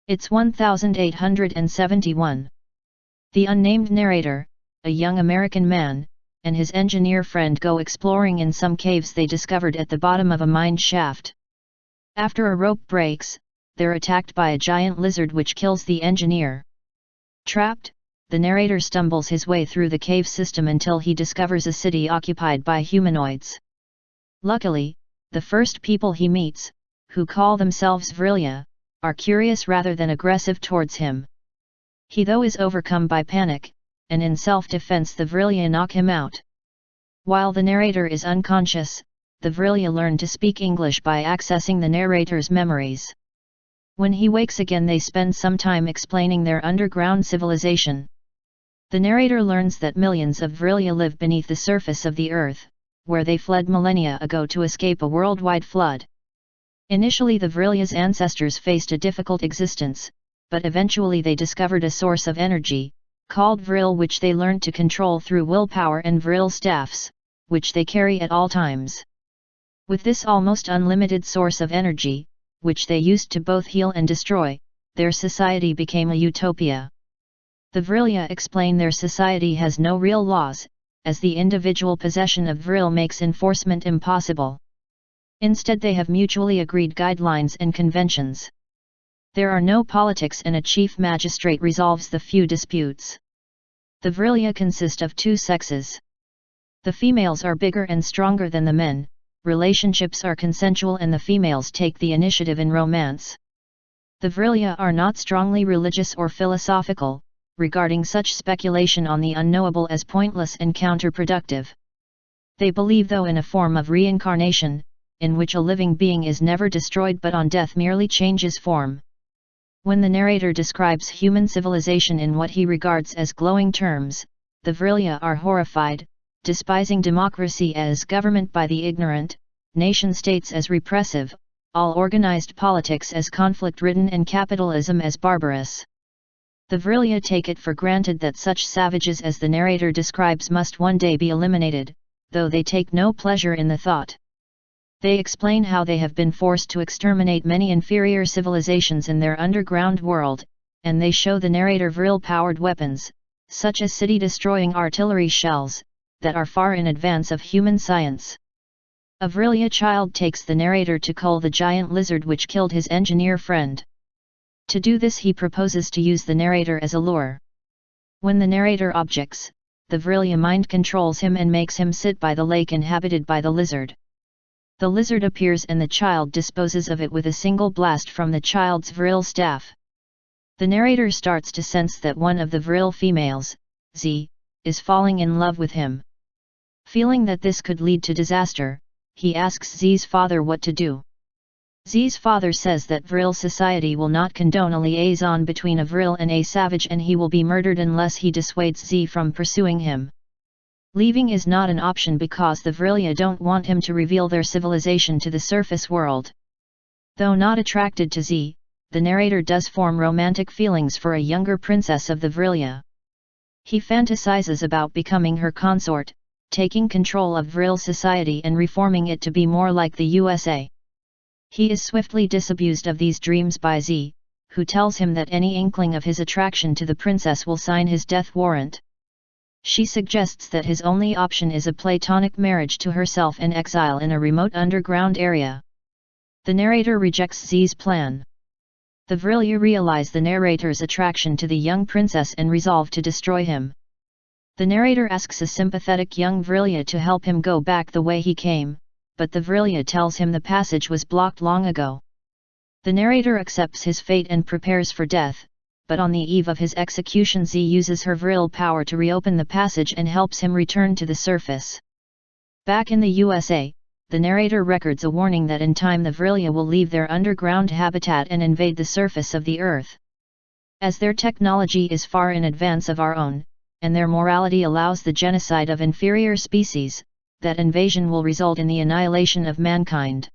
It's 1871. The unnamed narrator, a young American man, and his engineer friend go exploring in some caves they discovered at the bottom of a mine shaft. After a rope breaks, they're attacked by a giant lizard which kills the engineer. Trapped, the narrator stumbles his way through the cave system until he discovers a city occupied by humanoids. Luckily, the first people he meets, who call themselves Vrilya, are curious rather than aggressive towards him. He though is overcome by panic, and in self-defense the Vrilya knock him out. While the narrator is unconscious, the Vrilya learn to speak English by accessing the narrator's memories. When he wakes again they spend some time explaining their underground civilization. The narrator learns that millions of Vrilya live beneath the surface of the earth, where they fled millennia ago to escape a worldwide flood. Initially the Vrilya's ancestors faced a difficult existence, but eventually they discovered a source of energy, called Vril, which they learned to control through willpower and Vril staffs, which they carry at all times. With this almost unlimited source of energy, which they used to both heal and destroy, their society became a utopia. The Vrilya explain their society has no real laws, as the individual possession of Vril makes enforcement impossible. Instead they have mutually agreed guidelines and conventions. There are no politics and a chief magistrate resolves the few disputes. The Vrilya consist of two sexes. The females are bigger and stronger than the men, relationships are consensual and the females take the initiative in romance. The Vrilya are not strongly religious or philosophical, regarding such speculation on the unknowable as pointless and counterproductive. They believe though in a form of reincarnation, in which a living being is never destroyed but on death merely changes form. When the narrator describes human civilization in what he regards as glowing terms, the Vrilya are horrified, despising democracy as government by the ignorant, nation-states as repressive, all organized politics as conflict-ridden and capitalism as barbarous. The Vrilya take it for granted that such savages as the narrator describes must one day be eliminated, though they take no pleasure in the thought. They explain how they have been forced to exterminate many inferior civilizations in their underground world, and they show the narrator Vril-powered weapons, such as city-destroying artillery shells, that are far in advance of human science. A Vrilya child takes the narrator to cull the giant lizard which killed his engineer friend. To do this he proposes to use the narrator as a lure. When the narrator objects, the Vrilya mind controls him and makes him sit by the lake inhabited by the lizard. The lizard appears and the child disposes of it with a single blast from the child's Vril staff. The narrator starts to sense that one of the Vril females, Z, is falling in love with him. Feeling that this could lead to disaster, he asks Z's father what to do. Z's father says that Vril society will not condone a liaison between a Vril and a savage and he will be murdered unless he dissuades Z from pursuing him. Leaving is not an option because the Vrilya don't want him to reveal their civilization to the surface world. Though not attracted to Z, the narrator does form romantic feelings for a younger princess of the Vrilya. He fantasizes about becoming her consort, taking control of Vril society and reforming it to be more like the USA. He is swiftly disabused of these dreams by Z, who tells him that any inkling of his attraction to the princess will sign his death warrant. She suggests that his only option is a platonic marriage to herself and exile in a remote underground area. The narrator rejects Z's plan. The Vrilya realize the narrator's attraction to the young princess and resolve to destroy him. The narrator asks a sympathetic young Vrilya to help him go back the way he came, but the Vrilya tells him the passage was blocked long ago. The narrator accepts his fate and prepares for death, but on the eve of his execution Z uses her Vril power to reopen the passage and helps him return to the surface. Back in the USA, the narrator records a warning that in time the Vrilya will leave their underground habitat and invade the surface of the Earth. As their technology is far in advance of our own, and their morality allows the genocide of inferior species, that invasion will result in the annihilation of mankind.